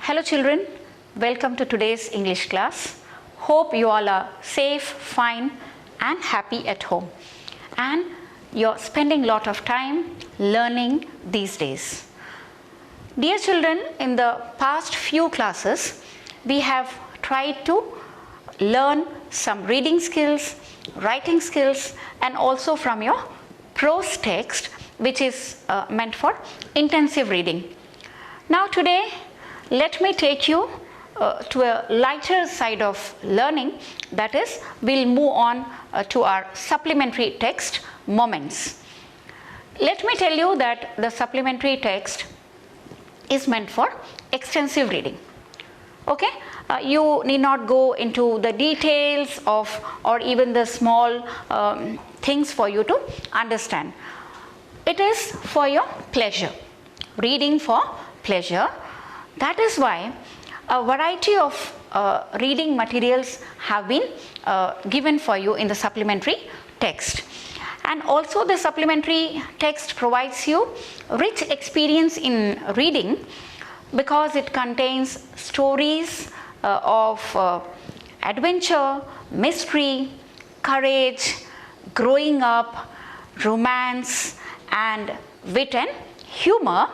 Hello children, welcome to today's English class. Hope you all are safe, fine and happy at home. And you're spending a lot of time learning these days. Dear children, in the past few classes, we have tried to learn some reading skills, writing skills and also from your prose text, which is meant for intensive reading. Now today, let me take you to a lighter side of learning, that is, we'll move on to our supplementary text moments. Let me tell you that the supplementary text is meant for extensive reading. Okay, you need not go into the details of or even the small things for you to understand. It is for your pleasure, reading for pleasure. That is why a variety of reading materials have been given for you in the supplementary text. And also the supplementary text provides you rich experience in reading because it contains stories of adventure, mystery, courage, growing up, romance and wit and humor,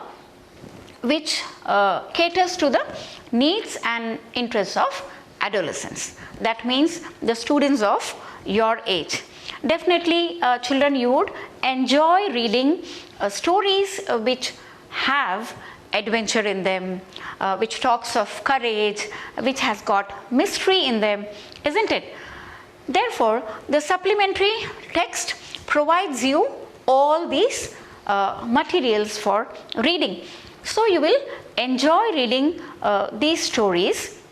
which caters to the needs and interests of adolescents. That means the students of your age. Definitely children, you would enjoy reading stories which have adventure in them, which talks of courage, which has got mystery in them, isn't it? Therefore, the supplementary text provides you all these materials for reading. So you will enjoy reading these stories,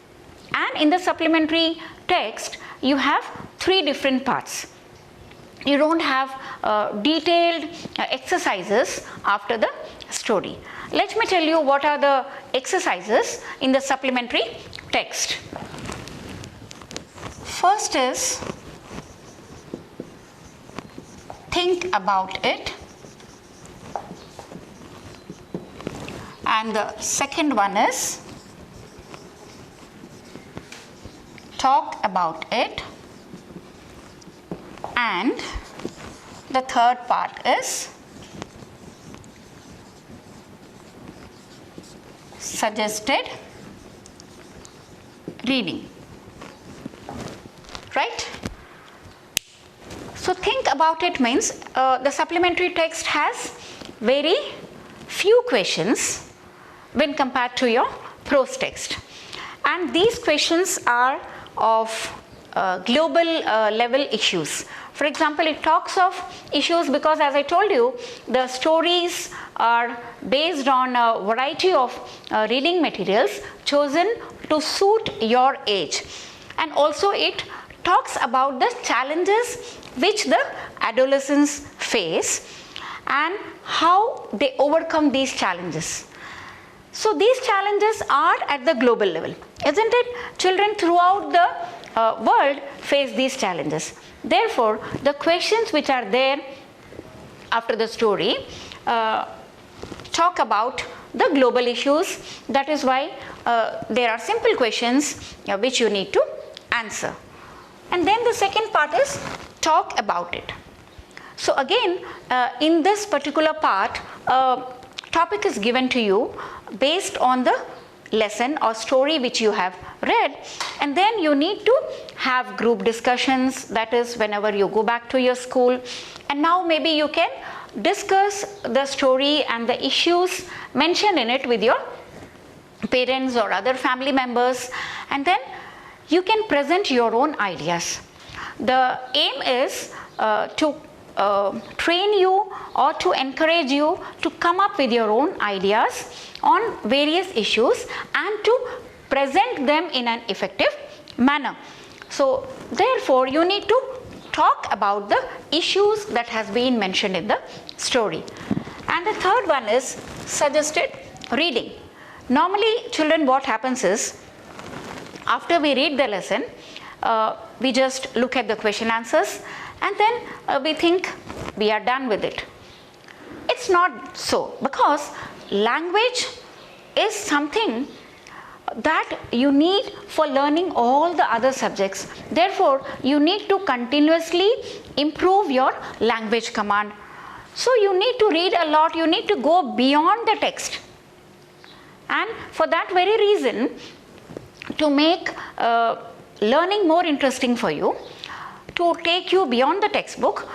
and in the supplementary text you have three different parts. You don't have detailed exercises after the story. Let me tell you what are the exercises in the supplementary text. First is think about it. And the second one is talk about it. And the third part is suggested reading. Right? So think about it means the supplementary text has very few questions when compared to your prose text, and these questions are of global level issues. For example, it talks of issues because, as I told you, the stories are based on a variety of reading materials chosen to suit your age, and also it talks about the challenges which the adolescents face and how they overcome these challenges. So these challenges are at the global level, isn't it? Children throughout the world face these challenges. Therefore, the questions which are there after the story talk about the global issues. That is why there are simple questions which you need to answer. And then the second part is talk about it. So again, in this particular part, topic is given to you based on the lesson or story which you have read, and then you need to have group discussions, that is whenever you go back to your school, and now maybe you can discuss the story and the issues mentioned in it with your parents or other family members, and then you can present your own ideas. The aim is to train you or to encourage you to come up with your own ideas on various issues and to present them in an effective manner. So therefore you need to talk about the issues that has been mentioned in the story. And the third one is suggested reading. Normally children, what happens is, after we read the lesson, we just look at the question answers and then we think we are done with it. It's not so, because language is something that you need for learning all the other subjects. Therefore, you need to continuously improve your language command. So you need to read a lot, you need to go beyond the text. And for that very reason, to make learning more interesting for you, to take you beyond the textbook,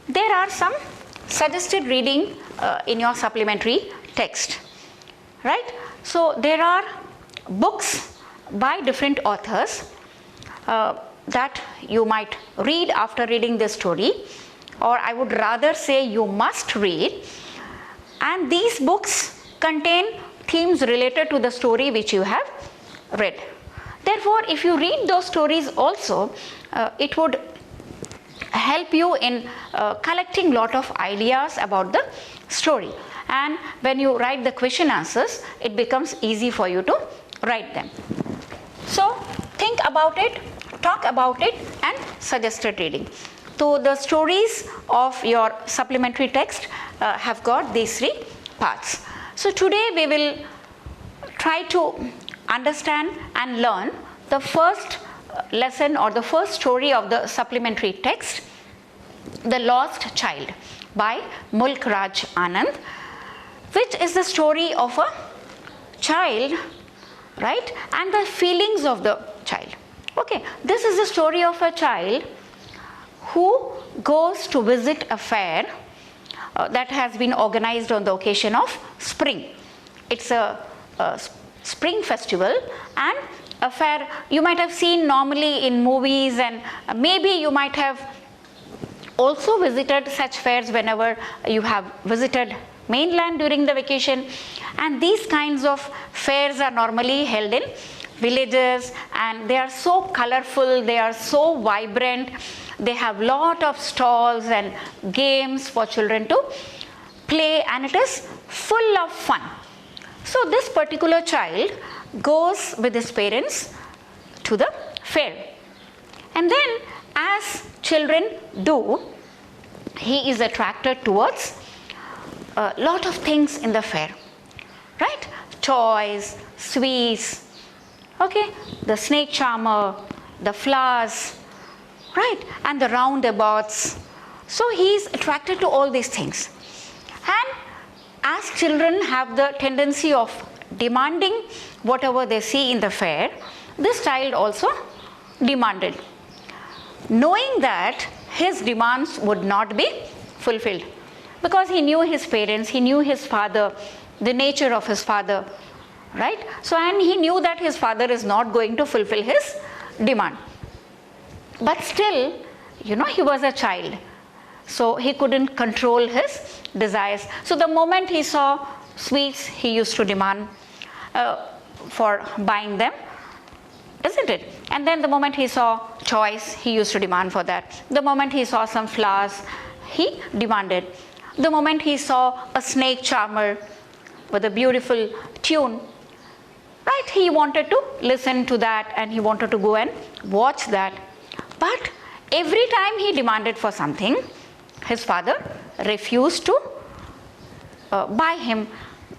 there are some suggested reading in your supplementary text, right? So there are books by different authors that you might read after reading this story, or I would rather say you must read, and these books contain themes related to the story which you have read. Therefore, if you read those stories also, it would help you in collecting lot of ideas about the story, and when you write the question answers, it becomes easy for you to write them. So think about it, talk about it, and suggested reading. So the stories of your supplementary text have got these three parts. So today we will try to understand and learn the first lesson or the first story of the supplementary text, The Lost Child by Mulk Raj Anand, which is the story of a child, right, and the feelings of the child. Okay, this is the story of a child who goes to visit a fair that has been organized on the occasion of spring. It's a spring festival, and a fair you might have seen normally in movies, and maybe you might have also visited such fairs whenever you have visited mainland during the vacation. And these kinds of fairs are normally held in villages, and they are so colorful, they are so vibrant, they have lot of stalls and games for children to play, and it is full of fun. So this particular child goes with his parents to the fair, and then as children do, he is attracted towards a lot of things in the fair, right? Toys, sweets, okay, the snake charmer, the flowers, right, and the roundabouts. So he is attracted to all these things. And as children have the tendency of demanding whatever they see in the fair, this child also demanded, knowing that his demands would not be fulfilled, because he knew his parents, he knew his father, the nature of his father, right? So, and he knew that his father is not going to fulfill his demand. But still, he was a child, so he couldn't control his desires. So the moment he saw sweets, he used to demand for buying them, isn't it? And then the moment he saw toys, he used to demand for that. The moment he saw some flowers, he demanded. The moment he saw a snake charmer with a beautiful tune, right, he wanted to listen to that, and he wanted to go and watch that. But every time he demanded for something, his father refused to buy him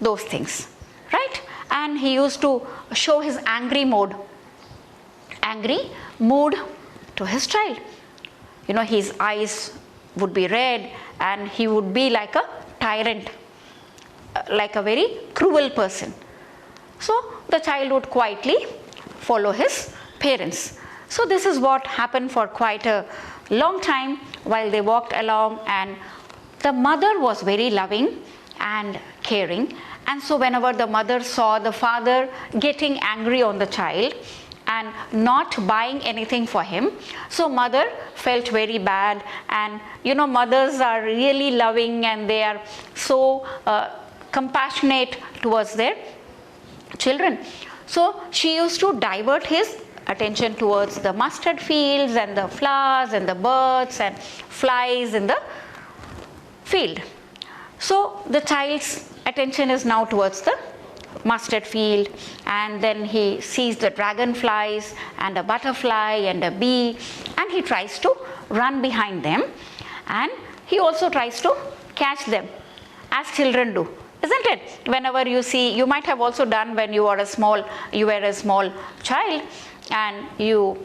those things, right? And he used to show his angry mood to his child. His eyes would be red, and he would be like a tyrant, like a very cruel person. So the child would quietly follow his parents. So this is what happened for quite a long time while they walked along, and the mother was very loving and caring. And so whenever the mother saw the father getting angry on the child and not buying anything for him, so mother felt very bad. And mothers are really loving, and they are so compassionate towards their children. So she used to divert his attention towards the mustard fields and the flowers and the birds and flies in the field. So the child's attention is now towards the mustard field, and then he sees the dragonflies and a butterfly and a bee, and he tries to run behind them, and he also tries to catch them, as children do. isn't it? Whenever you see, you might have also done when you were a small child, and you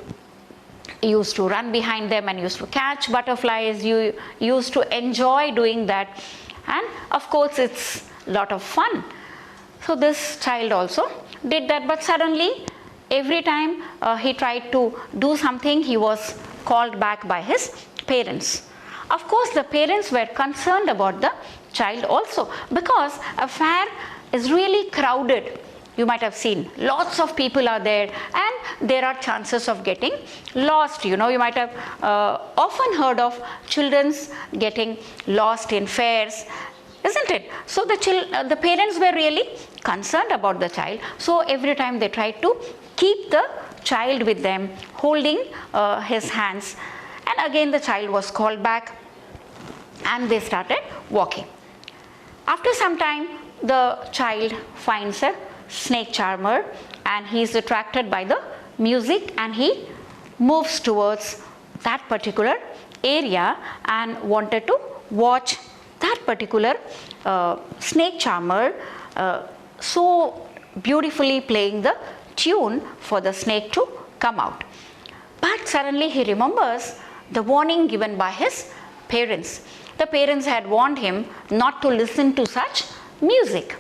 used to run behind them and used to catch butterflies. You used to enjoy doing that, and of course it's a lot of fun. So this child also did that, but suddenly every time he tried to do something, he was called back by his parents. Of course the parents were concerned about the child also, because a fair is really crowded. You might have seen lots of people are there, and there are chances of getting lost. You might have often heard of children's getting lost in fairs, isn't it? So the parents were really concerned about the child. So every time they tried to keep the child with them, holding his hands, and again the child was called back, and they started walking. After some time, the child finds a snake charmer, and he is attracted by the music, and he moves towards that particular area and wanted to watch that particular snake charmer so beautifully playing the tune for the snake to come out. But suddenly he remembers the warning given by his parents. The parents had warned him not to listen to such music.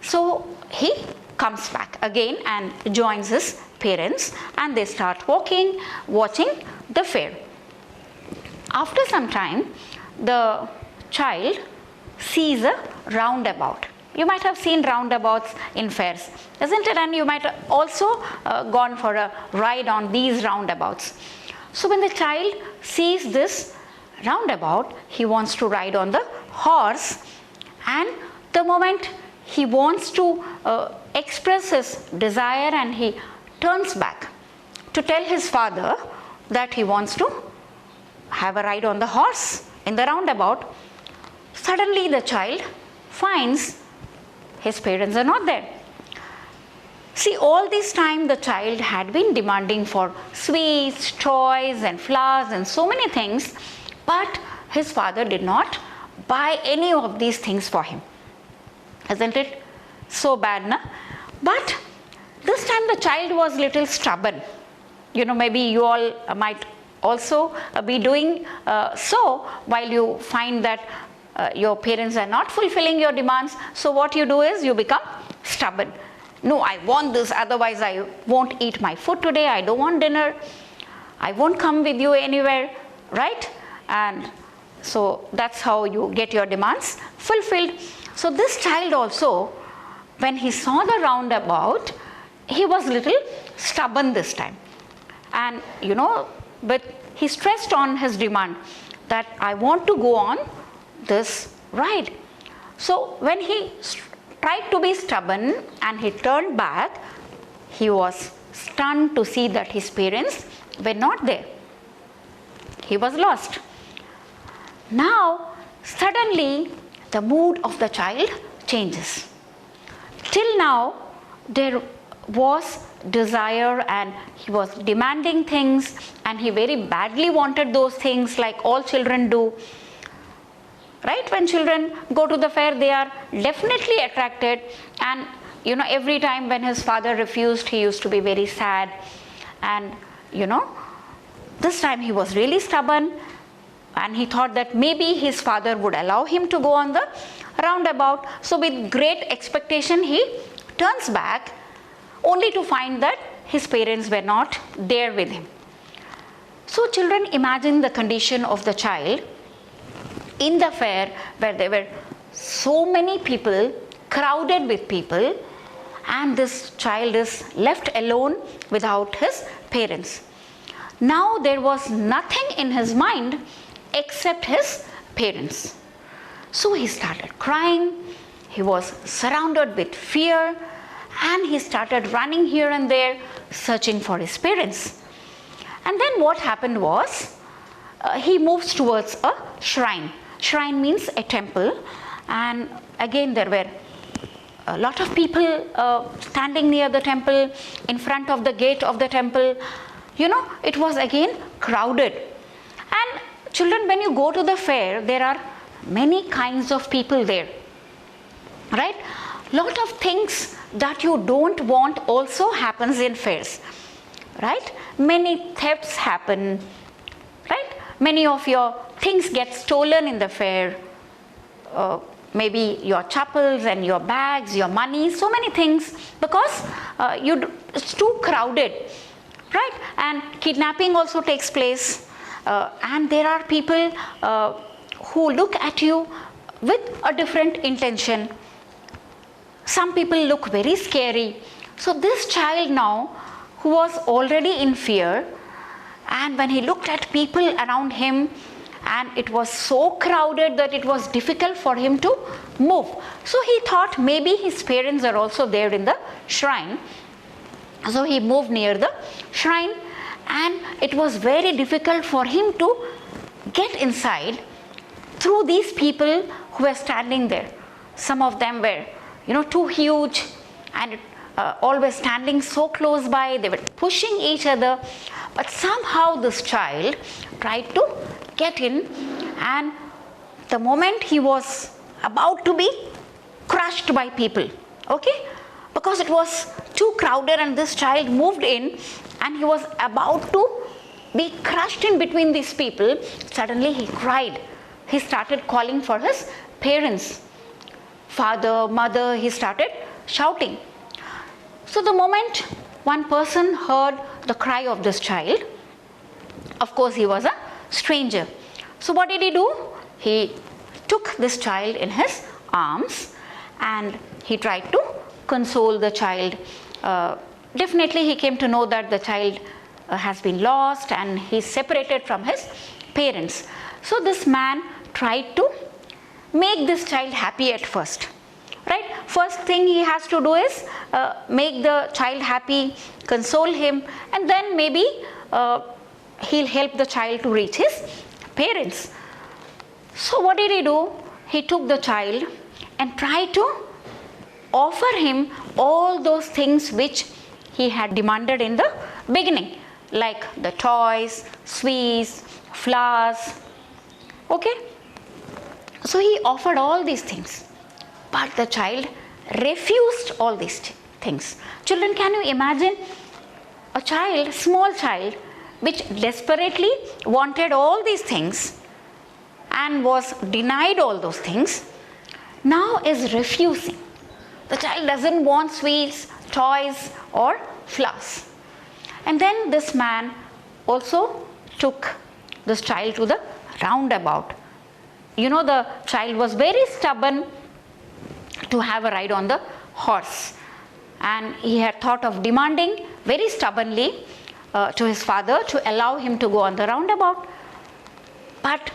So he comes back again and joins his parents, and they start walking, watching the fair. After some time, the child sees a roundabout. You might have seen roundabouts in fairs, isn't it? And you might have also gone for a ride on these roundabouts. So when the child sees this roundabout, he wants to ride on the horse, and the moment he wants to express his desire, and he turns back to tell his father that he wants to have a ride on the horse in the roundabout, suddenly the child finds his parents are not there. See, all this time the child had been demanding for sweets, toys and flowers and so many things, but his father did not buy any of these things for him. Isn't it so bad, na? But this time the child was little stubborn. Maybe you all might also be doing so while you find that your parents are not fulfilling your demands. So what you do is you become stubborn. No, I want this, otherwise I won't eat my food today. I don't want dinner. I won't come with you anywhere, right? And so that's how you get your demands fulfilled. So this child also, when he saw the roundabout, he was little stubborn this time. And but he stressed on his demand that I want to go on this ride. So when he tried to be stubborn and he turned back, he was stunned to see that his parents were not there. He was lost. Now suddenly the mood of the child changes. Till now there was desire, and he was demanding things, and he very badly wanted those things like all children do. Right? When children go to the fair, they are definitely attracted, and every time when his father refused, he used to be very sad. And this time he was really stubborn, and he thought that maybe his father would allow him to go on the roundabout. So with great expectation he turns back, only to find that his parents were not there with him. So children, imagine the condition of the child in the fair, where there were so many people, crowded with people, and this child is left alone without his parents. Now there was nothing in his mind except his parents. So he started crying. He was surrounded with fear, and he started running here and there, searching for his parents. And then what happened was, he moves towards a shrine. Shrine means a temple, and again there were a lot of people standing near the temple, in front of the gate of the temple. It was again crowded. And children, when you go to the fair, there are many kinds of people there. right? Lot of things that you don't want also happens in fairs, right? Many thefts happen, right? Many of your things get stolen in the fair. Maybe your chappals and your bags, your money, so many things, because it's too crowded, right? And kidnapping also takes place, and there are people who look at you with a different intention. Some people look very scary. So this child now, who was already in fear, and when he looked at people around him, and it was so crowded that it was difficult for him to move. So he thought maybe his parents are also there in the shrine. So he moved near the shrine, and it was very difficult for him to get inside through these people who were standing there. Some of them were, too huge, and always standing so close by. They were pushing each other, but somehow this child tried to get in, and the moment he was about to be crushed by people, okay, because it was too crowded, and this child moved in and he was about to be crushed in between these people, suddenly he cried. He started calling for his parents, father, mother. He started shouting. So the moment one person heard the cry of this child, of course he was a stranger. So what did he do? He took this child in his arms and he tried to console the child. Definitely he came to know that the child has been lost and he's separated from his parents. So this man tried to make this child happy at first, right? First thing he has to do is make the child happy, console him, and then maybe he'll help the child to reach his parents. So what did he do? He took the child and tried to offer him all those things which he had demanded in the beginning, like the toys, sweets, flowers, okay? So he offered all these things, but the child refused all these things. Children, can you imagine a child, small child, which desperately wanted all these things and was denied all those things, now is refusing. The child doesn't want sweets, toys or flowers. And then this man also took this child to the roundabout. The child was very stubborn to have a ride on the horse, and he had thought of demanding very stubbornly to his father to allow him to go on the roundabout. But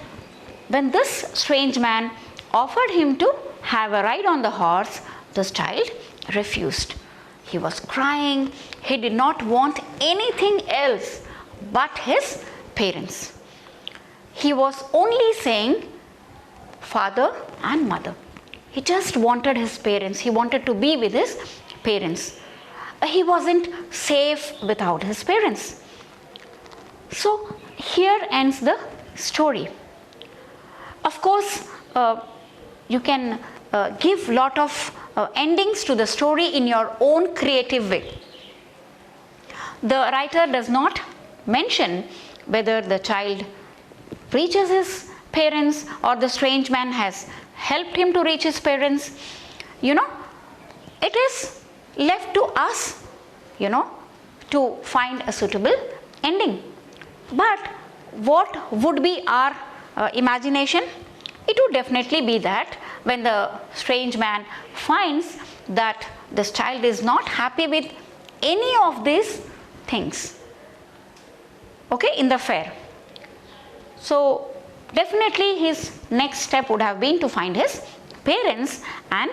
when this strange man offered him to have a ride on the horse, this child refused. He was crying. He did not want anything else but his parents. He was only saying father and mother. He just wanted his parents. He wanted to be with his parents. He wasn't safe without his parents. So here ends the story. Of course, you can give lot of endings to the story in your own creative way. The writer does not mention whether the child reaches his parents or the strange man has helped him to reach his parents. It is left to us, to find a suitable ending. But what would be our imagination? It would definitely be that when the strange man finds that this child is not happy with any of these things, okay, in the fair. So definitely his next step would have been to find his parents and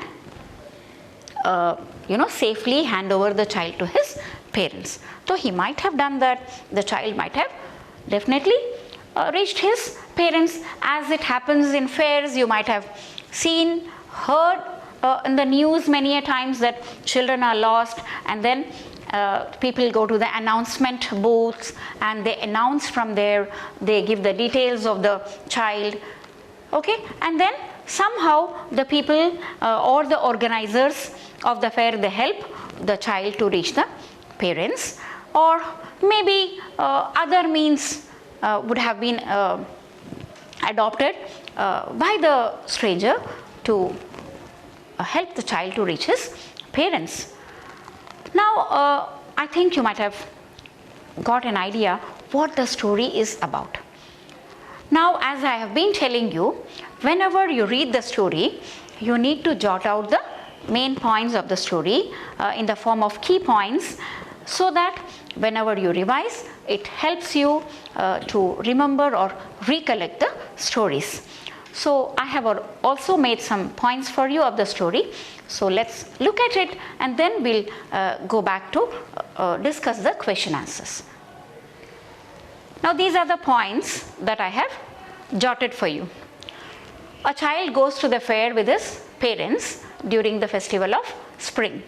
safely hand over the child to his parents. So he might have done that. The child might have definitely reached his parents. As it happens in fairs, you might have seen, heard in the news many a times that children are lost, and then people go to the announcement booths and they announce from there. They give the details of the child, okay, and then somehow the people or the organizers of the fair, they help the child to reach the parents, or maybe other means would have been adopted by the stranger to help the child to reach his parents. Now, I think you might have got an idea what the story is about. Now, as I have been telling you, whenever you read the story, you need to jot out the main points of the story in the form of key points, so that whenever you revise, it helps you to remember or recollect the stories. So, I have also made some points for you of the story. So, let's look at it and then we'll go back to discuss the question answers. Now, these are the points that I have jotted for you. A child goes to the fair with his parents during the festival of spring.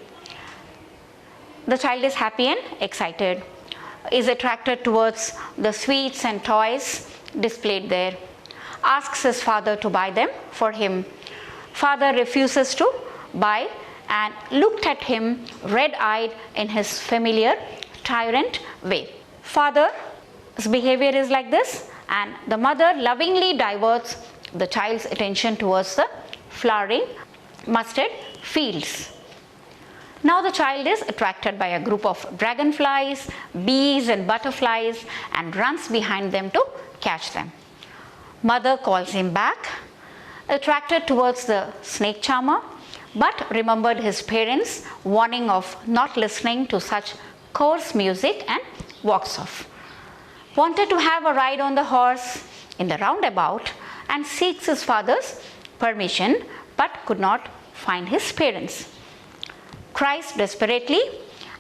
The child is happy and excited, is attracted towards the sweets and toys displayed there, asks his father to buy them for him. Father refuses to buy and looked at him red-eyed in his familiar tyrant way. Father's behavior is like this, and the mother lovingly diverts the child's attention towards the flowering mustard fields. Now the child is attracted by a group of dragonflies, bees and butterflies and runs behind them to catch them. Mother calls him back, attracted towards the snake charmer, but remembered his parents' warning of not listening to such coarse music and walks off. Wanted to have a ride on the horse in the roundabout and seeks his father's permission, but could not find his parents. Cries desperately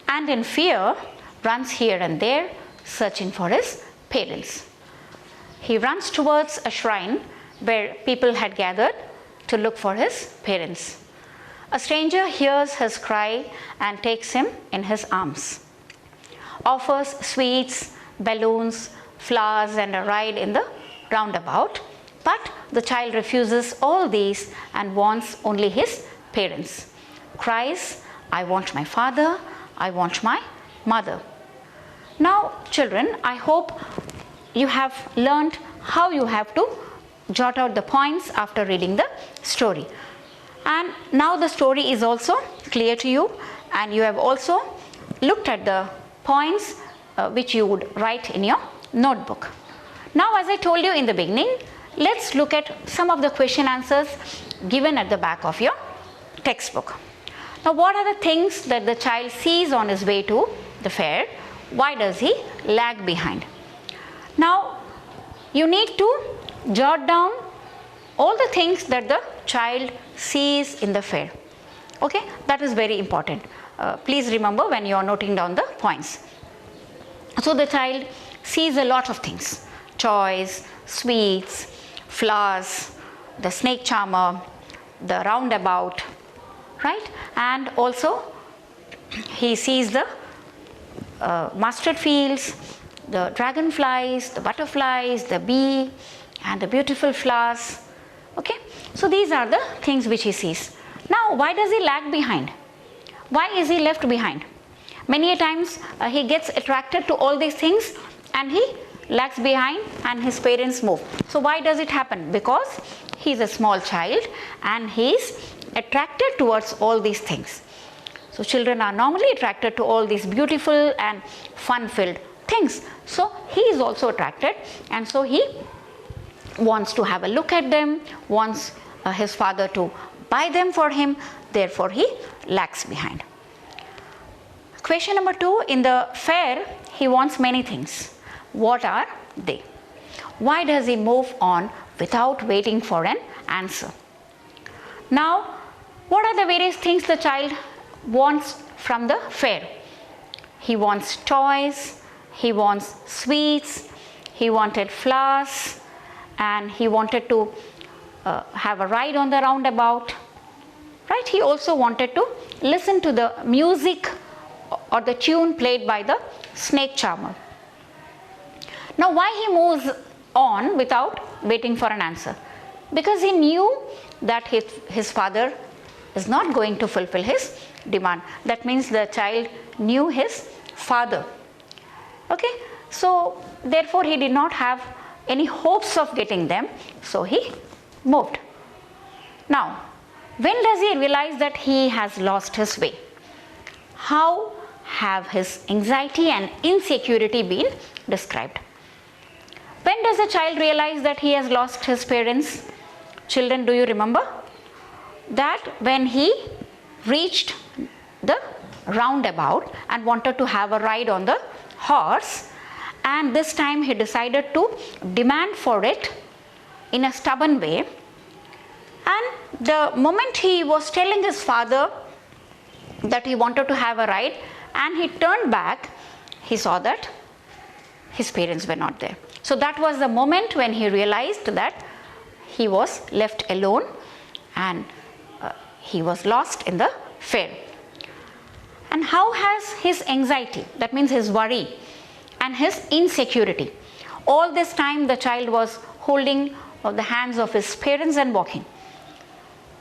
and in fear runs here and there searching for his parents. He runs towards a shrine where people had gathered to look for his parents. A stranger hears his cry and takes him in his arms, offers sweets, balloons, flowers and a ride in the roundabout, but the child refuses all these and wants only his parents. Cries, "I want my father, I want my mother." Now, children, I hope you have learned how you have to jot out the points after reading the story. And now the story is also clear to you, and you have also looked at the points which you would write in your notebook. Now, as I told you in the beginning, let's look at some of the question answers given at the back of your textbook. Now, what are the things that the child sees on his way to the fair? Why does he lag behind? Now, you need to jot down all the things that the child sees in the fair. Okay, that is very important. Please remember when you are noting down the points. So, the child sees a lot of things: toys, sweets, flowers, the snake charmer, the roundabout, right? And also he sees the mustard fields, the dragonflies, the butterflies, the bee and the beautiful flowers. Okay, so these are the things which he sees. Now, why does he lag behind? Why is he left behind? Many a times he gets attracted to all these things and he lags behind and his parents move. So why does it happen? Because he is a small child and he is attracted towards all these things. So children are normally attracted to all these beautiful and fun-filled things. So he is also attracted, and so he wants to have a look at them, wants his father to buy them for him, therefore he lags behind. Question number 2, in the fair he wants many things. What are they? Why does he move on without waiting for an answer? Now, what are the various things the child wants from the fair? He wants toys, he wants sweets, he wanted flowers, and he wanted to have a ride on the roundabout, right? He also wanted to listen to the music or the tune played by the snake charmer. Now, why he moves on without waiting for an answer? Because he knew that his father is not going to fulfill his demand. That means the child knew his father. Okay, so therefore he did not have any hopes of getting them, so he moved. Now, when does he realize that he has lost his way? How have his anxiety and insecurity been described? When does a child realize that he has lost his parents? Children, do you remember? That when he reached the roundabout and wanted to have a ride on the horse, and this time he decided to demand for it in a stubborn way, and the moment he was telling his father that he wanted to have a ride and he turned back, he saw that his parents were not there. So that was the moment when he realized that he was left alone and he was lost in the fair. And how has his anxiety, that means his worry and his insecurity, all this time the child was holding the hands of his parents and walking.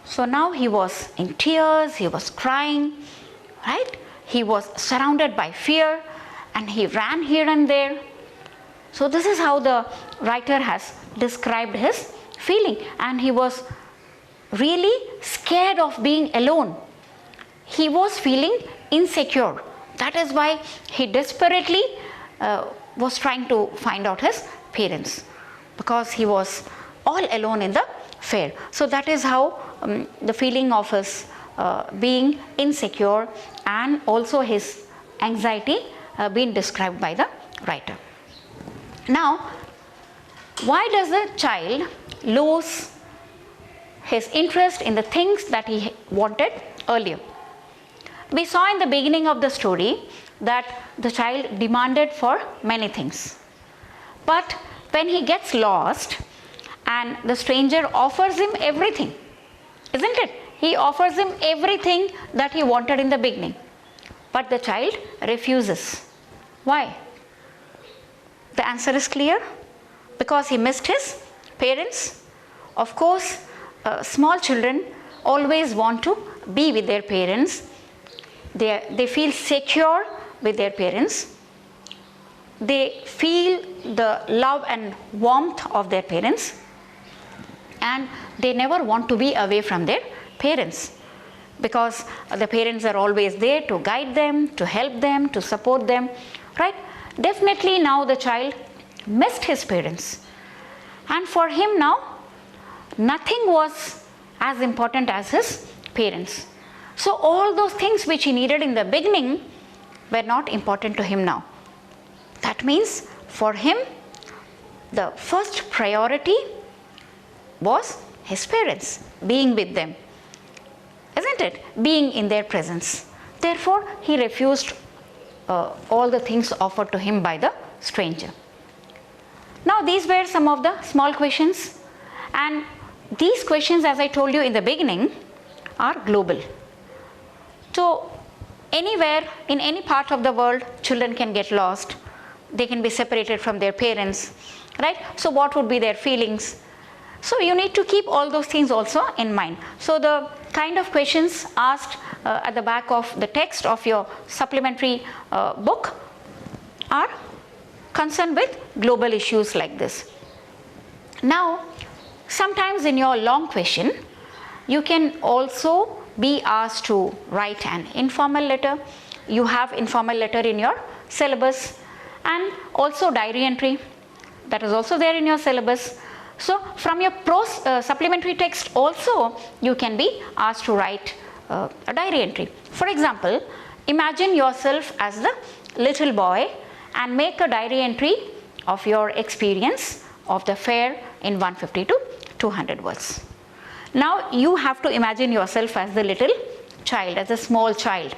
So now he was in tears, he was crying, right? He was surrounded by fear and he ran here and there. So this is how the writer has described his feeling, and he was really scared of being alone. He was feeling insecure. That is why he desperately was trying to find out his parents, because he was all alone in the fair. So that is how the feeling of his being insecure and also his anxiety being described by the writer. Now, why does the child lose his interest in the things that he wanted earlier? We saw in the beginning of the story that the child demanded for many things. But when he gets lost and the stranger offers him everything, isn't it? He offers him everything that he wanted in the beginning. But the child refuses. Why? The answer is clear. Because he missed his parents. Of course, small children always want to be with their parents. They feel secure with their parents. They feel the love and warmth of their parents, and they never want to be away from their parents, because the parents are always there to guide them, to help them, to support them, right? Definitely now the child missed his parents, and for him now nothing was as important as his parents. So all those things which he needed in the beginning were not important to him now. That means for him the first priority was his parents, being with them, isn't it? Being in their presence. Therefore he refused all the things offered to him by the stranger. Now these were some of the small questions, and these questions, as I told you in the beginning, are global. So anywhere in any part of the world children can get lost, they can be separated from their parents, right? So what would be their feelings? So you need to keep all those things also in mind. So the kind of questions asked at the back of the text of your supplementary book are concerned with global issues like this. Now, sometimes in your long question, you can also be asked to write an informal letter. You have informal letter in your syllabus, and also diary entry, that is also there in your syllabus. So from your supplementary text also you can be asked to write a diary entry. For example, imagine yourself as the little boy and make a diary entry of your experience of the fair in 150 to 200 words. Now you have to imagine yourself as the little child, as a small child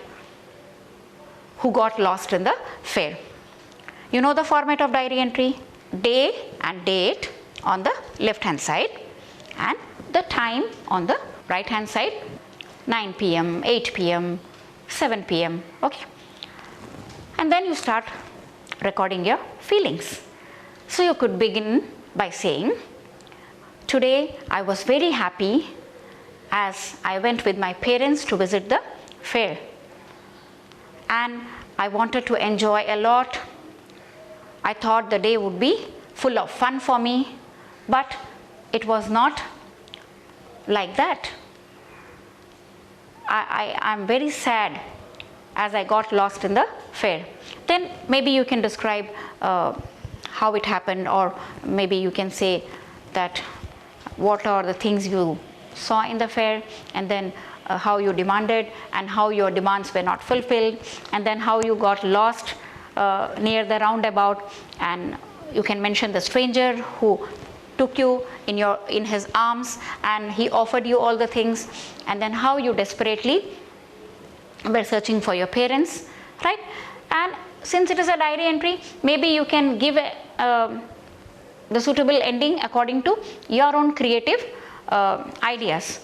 who got lost in the fair. You know the format of diary entry: day and date on the left hand side and the time on the right hand side, 9 p.m., 8 p.m., 7 p.m. Okay. And then you start recording your feelings. So you could begin by saying, today I was very happy as I went with my parents to visit the fair, and I wanted to enjoy a lot. I thought the day would be full of fun for me, but it was not like that. I'm very sad as I got lost in the fair. Then maybe you can describe how it happened, or maybe you can say that what are the things you saw in the fair, and then how you demanded and how your demands were not fulfilled, and then how you got lost near the roundabout, and you can mention the stranger who took you in his arms and he offered you all the things, and then how you desperately were searching for your parents, right? And since it is a diary entry, maybe you can give the suitable ending according to your own creative ideas.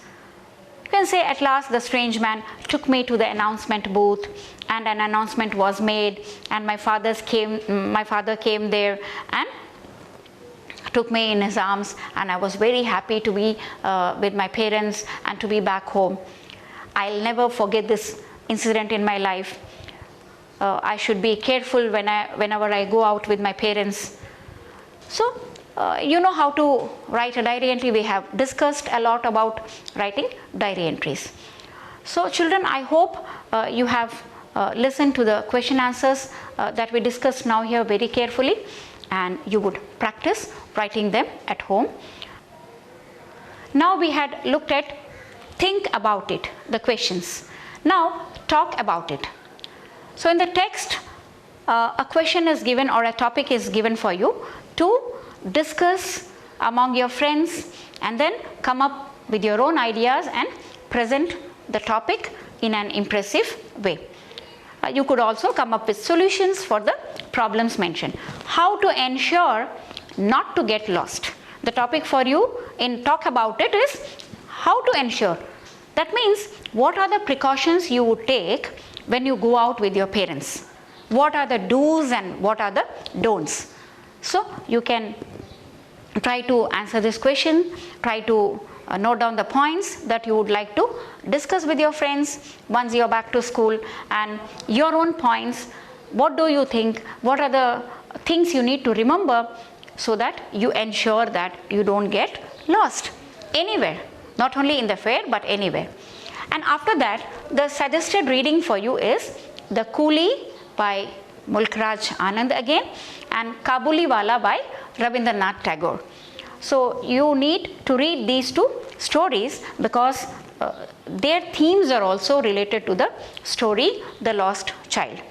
You can say, at last the strange man took me to the announcement booth, and an announcement was made, and my father came there and took me in his arms, and I was very happy to be with my parents and to be back home. I'll never forget this incident in my life. I should be careful whenever I go out with my parents. So you know how to write a diary entry. We have discussed a lot about writing diary entries. So children, I hope you have listened to the question answers that we discussed now here very carefully, and you would practice writing them at home. Now we had looked at think about it, the questions. Now talk about it. So in the text, a question is given or a topic is given for you to discuss among your friends, and then come up with your own ideas and present the topic in an impressive way. You could also come up with solutions for the problems mentioned. How to ensure not to get lost. The topic for you in talk about it is how to ensure. That means what are the precautions you would take when you go out with your parents? What are the do's and what are the don'ts? So you can try to answer this question, try to note down the points that you would like to discuss with your friends once you are back to school, and your own points. What do you think? What are the things you need to remember so that you ensure that you don't get lost anywhere, not only in the fair but anywhere. And after that, the suggested reading for you is The Coolie by Mulk Raj Anand again, and Kabuliwala by Rabindranath Tagore. So you need to read these two stories because their themes are also related to the story The Lost Child.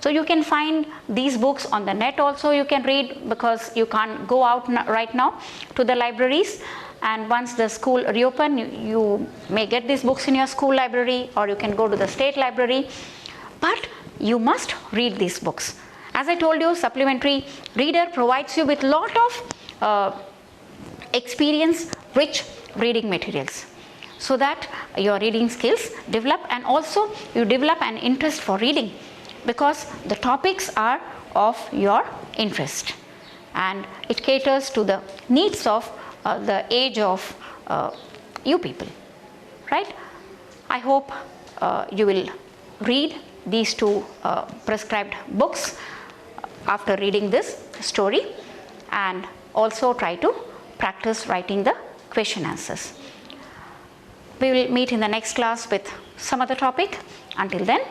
So you can find these books on the net also. You can read because you can't go out right now to the libraries, and once the school reopen, you may get these books in your school library, or you can go to the state library, but you must read these books. As I told you, supplementary reader provides you with lot of experience rich reading materials, so that your reading skills develop, and also you develop an interest for reading because the topics are of your interest and it caters to the needs of the age of you people, right? I hope you will read these two prescribed books after reading this story, and also try to practice writing the question answers. We will meet in the next class with some other topic. Until then,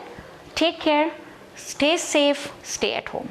take care, stay safe, stay at home.